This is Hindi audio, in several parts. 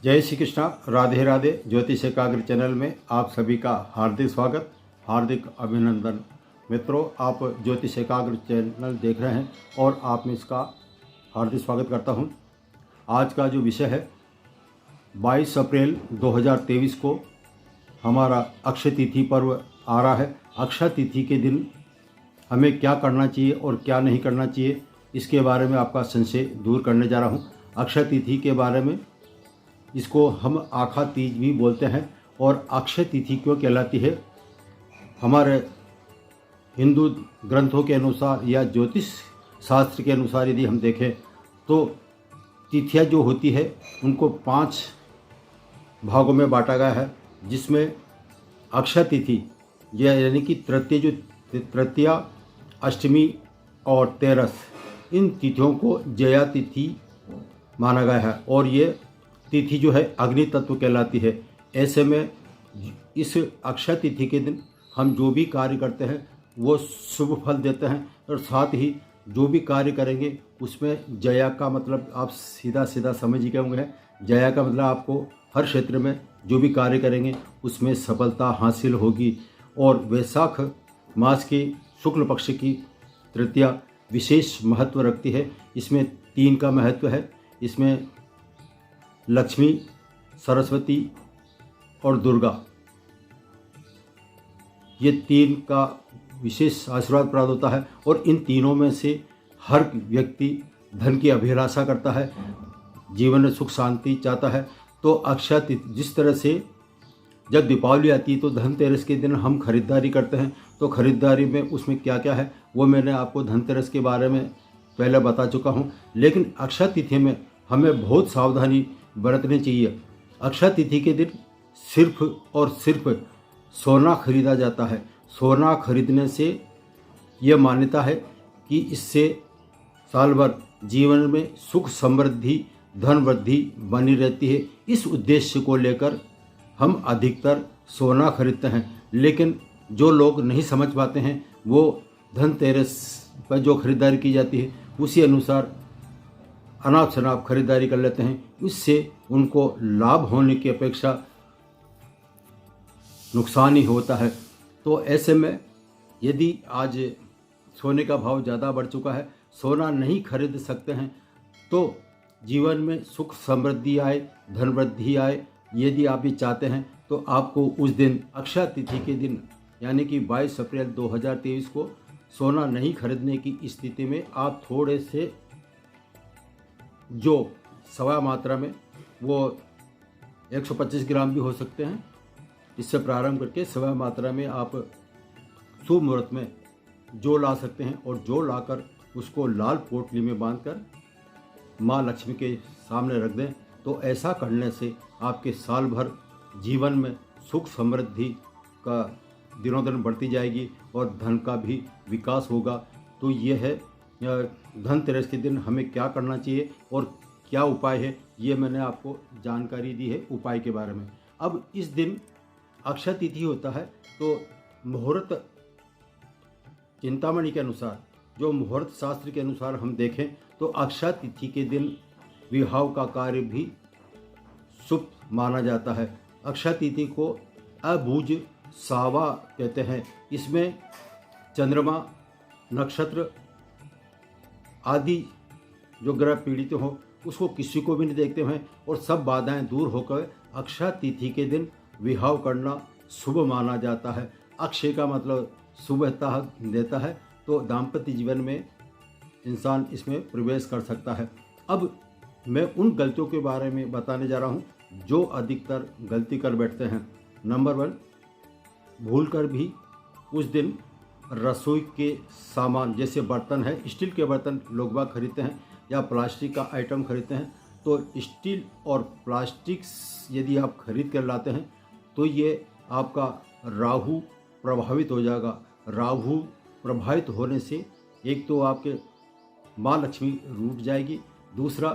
जय श्री कृष्णा, राधे राधे। ज्योतिष एकाग्र चैनल में आप सभी का हार्दिक स्वागत, हार्दिक अभिनंदन। मित्रों, आप ज्योतिष एकाग्र चैनल देख रहे हैं और आप में इसका हार्दिक स्वागत करता हूं। आज का जो विषय है 22 अप्रैल 2023 को हमारा अक्षय तिथि पर्व आ रहा है। अक्षय तिथि के दिन हमें क्या करना चाहिए और क्या नहीं करना चाहिए, इसके बारे में आपका संशय दूर करने जा रहा हूं। अक्षय तिथि के बारे में, इसको हम आखा तीज भी बोलते हैं। और अक्षय तिथि क्यों कहलाती है? हमारे हिंदू ग्रंथों के अनुसार या ज्योतिष शास्त्र के अनुसार यदि हम देखें तो तिथियां जो होती है उनको 5 भागों में बांटा गया है, जिसमें अक्षय तिथि यानी कि तृतीया, अष्टमी और तेरस, इन तिथियों को जया तिथि माना गया है। और ये तिथि जो है अग्नि तत्व कहलाती है। ऐसे में इस अक्षय तिथि के दिन हम जो भी कार्य करते हैं वो शुभ फल देते हैं, और साथ ही जो भी कार्य करेंगे उसमें जया का मतलब आप सीधा सीधा समझ ही गए होंगे। जया का मतलब आपको हर क्षेत्र में जो भी कार्य करेंगे उसमें सफलता हासिल होगी। और वैशाख मास की शुक्ल पक्ष की तृतीया विशेष महत्व रखती है। इसमें 3 का महत्व है। इसमें लक्ष्मी, सरस्वती और दुर्गा, ये 3 का विशेष आशीर्वाद प्राप्त होता है। और इन तीनों में से हर व्यक्ति धन की अभिलाषा करता है, जीवन में सुख शांति चाहता है। तो अक्षय तिथि, जिस तरह से जब दीपावली आती है तो धनतेरस के दिन हम खरीदारी करते हैं, तो खरीदारी में उसमें क्या क्या है वो मैंने आपको धनतेरस के बारे में पहले बता चुका हूँ। लेकिन अक्षय तिथि में हमें बहुत सावधानी बरतनी चाहिए। अक्षय तिथि के दिन सिर्फ और सिर्फ सोना खरीदा जाता है। सोना खरीदने से ये मान्यता है कि इससे साल भर जीवन में सुख समृद्धि धन वृद्धि बनी रहती है। इस उद्देश्य को लेकर हम अधिकतर सोना खरीदते हैं। लेकिन जो लोग नहीं समझ पाते हैं वो धनतेरस पर जो खरीदारी की जाती है उसी अनुसार अनाप शनाप खरीदारी कर लेते हैं। इससे उनको लाभ होने की अपेक्षा नुकसान ही होता है। तो ऐसे में यदि आज सोने का भाव ज़्यादा बढ़ चुका है, सोना नहीं खरीद सकते हैं, तो जीवन में सुख समृद्धि आए, धन वृद्धि आए, यदि आप ये चाहते हैं तो आपको उस दिन अक्षय तिथि के दिन यानी कि 22 अप्रैल 2023 को सोना नहीं खरीदने की स्थिति में आप थोड़े से जो सवा मात्रा में, वो 125 ग्राम भी हो सकते हैं, इससे प्रारंभ करके सवा मात्रा में आप शुभ मुहूर्त में जो ला सकते हैं। और जो लाकर उसको लाल पोटली में बांधकर माँ लक्ष्मी के सामने रख दें। तो ऐसा करने से आपके साल भर जीवन में सुख समृद्धि का दिनों दिन बढ़ती जाएगी और धन का भी विकास होगा। तो ये है धनतेरस के दिन हमें क्या करना चाहिए और क्या उपाय है, ये मैंने आपको जानकारी दी है उपाय के बारे में। अब इस दिन अक्षय तिथि होता है, तो मुहूर्त चिंतामणि के अनुसार, जो मुहूर्त शास्त्र के अनुसार हम देखें तो अक्षय तिथि के दिन विवाह का कार्य भी शुभ माना जाता है। अक्षय तिथि को अबुझ सावा कहते हैं। इसमें चंद्रमा, नक्षत्र आदि जो ग्रह पीड़ित हो उसको किसी को भी नहीं देखते हैं, और सब बाधाएं दूर होकर अक्षय तिथि के दिन विवाह करना शुभ माना जाता है। अक्षय का मतलब शुभता देता है, तो दाम्पत्य जीवन में इंसान इसमें प्रवेश कर सकता है। अब मैं उन गलतियों के बारे में बताने जा रहा हूँ जो अधिकतर गलती कर बैठते हैं। नंबर 1, भूलकर भी उस दिन रसोई के सामान जैसे बर्तन है, स्टील के बर्तन लोग बाग खरीदते हैं या प्लास्टिक का आइटम खरीदते हैं। तो स्टील और प्लास्टिक यदि आप खरीद कर लाते हैं तो ये आपका राहु प्रभावित हो जाएगा। राहु प्रभावित होने से एक तो आपके माँ लक्ष्मी रूठ जाएगी, दूसरा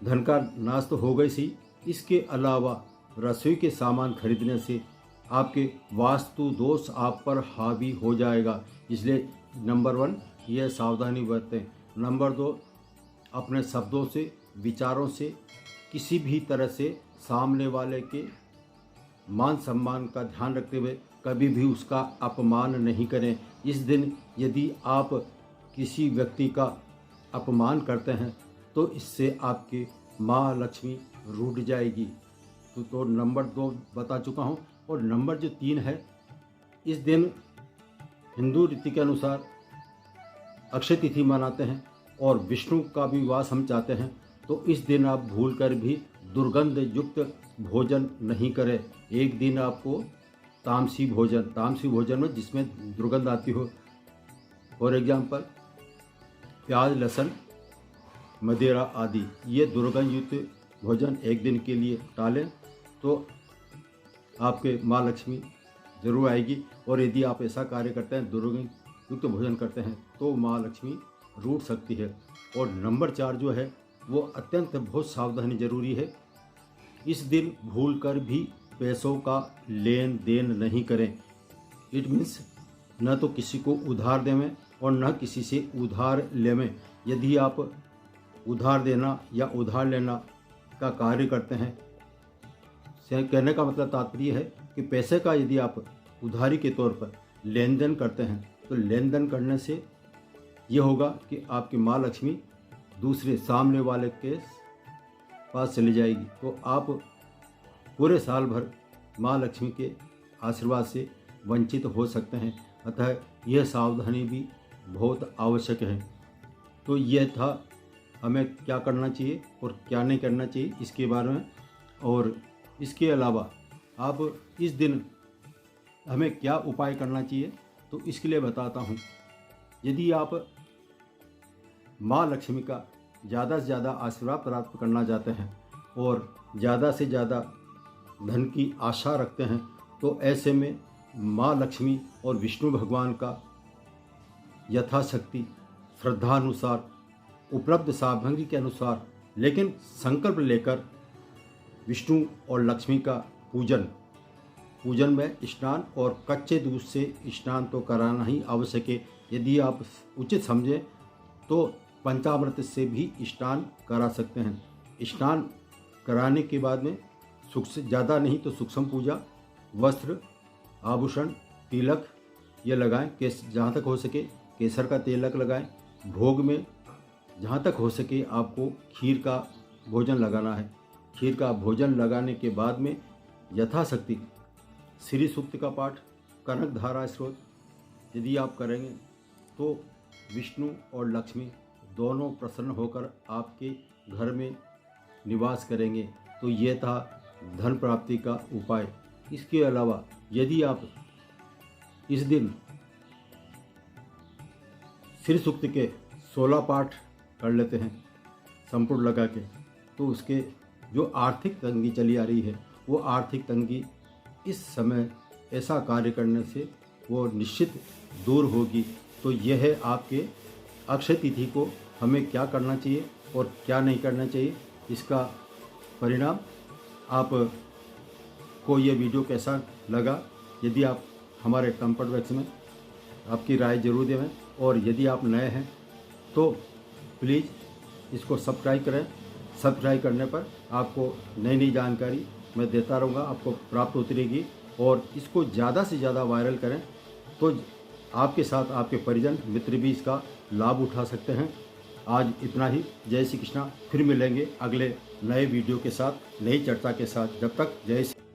धन का नाश तो हो गई सी, इसके अलावा रसोई के सामान खरीदने से आपके वास्तु दोष आप पर हावी हो जाएगा। इसलिए नंबर 1 यह सावधानी बरतें। नंबर 2, अपने शब्दों से, विचारों से किसी भी तरह से सामने वाले के मान सम्मान का ध्यान रखते हुए कभी भी उसका अपमान नहीं करें। इस दिन यदि आप किसी व्यक्ति का अपमान करते हैं तो इससे आपकी माँ लक्ष्मी रूठ जाएगी। तो नंबर 2 बता चुका हूँ। और नंबर जो 3 है, इस दिन हिंदू रीति के अनुसार अक्षय तिथि मनाते हैं और विष्णु का भी वास हम चाहते हैं। तो इस दिन आप भूलकर भी दुर्गंध युक्त भोजन नहीं करें। एक दिन आपको तामसी भोजन में जिसमें दुर्गंध आती हो, फॉर एग्जाम्पल प्याज, लहसुन, मदिरा आदि, ये दुर्गंध युक्त भोजन एक दिन के लिए टालें तो आपके माँ लक्ष्मी जरूर आएगी। और यदि आप ऐसा कार्य करते हैं, दुर्गंध युक्त भोजन करते हैं, तो माँ लक्ष्मी रूठ सकती है। और नंबर 4 जो है वो अत्यंत बहुत सावधानी जरूरी है। इस दिन भूलकर भी पैसों का लेन देन नहीं करें। इट मीन्स न तो किसी को उधार देवें और न किसी से उधार लेवें। यदि आप उधार देना या उधार लेना का कार्य करते हैं, कहने का मतलब तात्पर्य है कि पैसे का यदि आप उधारी के तौर पर लेन देन करते हैं तो लेन देन करने से ये होगा कि आपकी माँ लक्ष्मी दूसरे सामने वाले के पास चली जाएगी। तो आप पूरे साल भर माँ लक्ष्मी के आशीर्वाद से वंचित हो सकते हैं। अतः यह सावधानी भी बहुत आवश्यक है। तो यह था हमें क्या करना चाहिए और क्या नहीं करना चाहिए इसके बारे में। और इसके अलावा आप इस दिन हमें क्या उपाय करना चाहिए तो इसके लिए बताता हूँ। यदि आप माँ लक्ष्मी का ज़्यादा से ज़्यादा आशीर्वाद प्राप्त करना चाहते हैं और ज़्यादा से ज़्यादा धन की आशा रखते हैं तो ऐसे में माँ लक्ष्मी और विष्णु भगवान का यथाशक्ति श्रद्धानुसार उपलब्ध सामग्री के अनुसार लेकिन संकल्प लेकर विष्णु और लक्ष्मी का पूजन में स्नान और कच्चे दूध से स्नान तो कराना ही आवश्यक है। यदि आप उचित समझें तो पंचामृत से भी स्नान करा सकते हैं। स्नान कराने के बाद में ज़्यादा नहीं तो सूक्ष्म पूजा, वस्त्र, आभूषण, तिलक ये लगाएं। जहाँ तक हो सके केसर का तिलक लगाएं। भोग में जहाँ तक हो सके आपको खीर का भोजन लगाना है। खीर का भोजन लगाने के बाद में यथाशक्ति श्री सूक्त का पाठ, कनक धारा स्रोत यदि आप करेंगे तो विष्णु और लक्ष्मी दोनों प्रसन्न होकर आपके घर में निवास करेंगे। तो ये था धन प्राप्ति का उपाय। इसके अलावा यदि आप इस दिन श्री सूक्त के 16 पाठ कर लेते हैं संपूर्ण लगा के, तो उसके जो आर्थिक तंगी चली आ रही है वो आर्थिक तंगी इस समय ऐसा कार्य करने से वो निश्चित दूर होगी। तो यह है आपके अक्षय तिथि को हमें क्या करना चाहिए और क्या नहीं करना चाहिए, इसका परिणाम। आप को ये वीडियो कैसा लगा, यदि आप हमारे कंफर्ट बॉक्स में आपकी राय जरूर दें। और यदि आप नए हैं तो प्लीज़ इसको सब्सक्राइब करें। सब्सक्राइब करने पर आपको नई नई जानकारी मैं देता रहूँगा, आपको प्राप्त होती रहेगी। और इसको ज़्यादा से ज़्यादा वायरल करें तो आपके साथ आपके परिजन मित्र भी इसका लाभ उठा सकते हैं। आज इतना ही। जय श्री कृष्णा। फिर मिलेंगे अगले नए वीडियो के साथ, नई चर्चा के साथ। जब तक जय श्री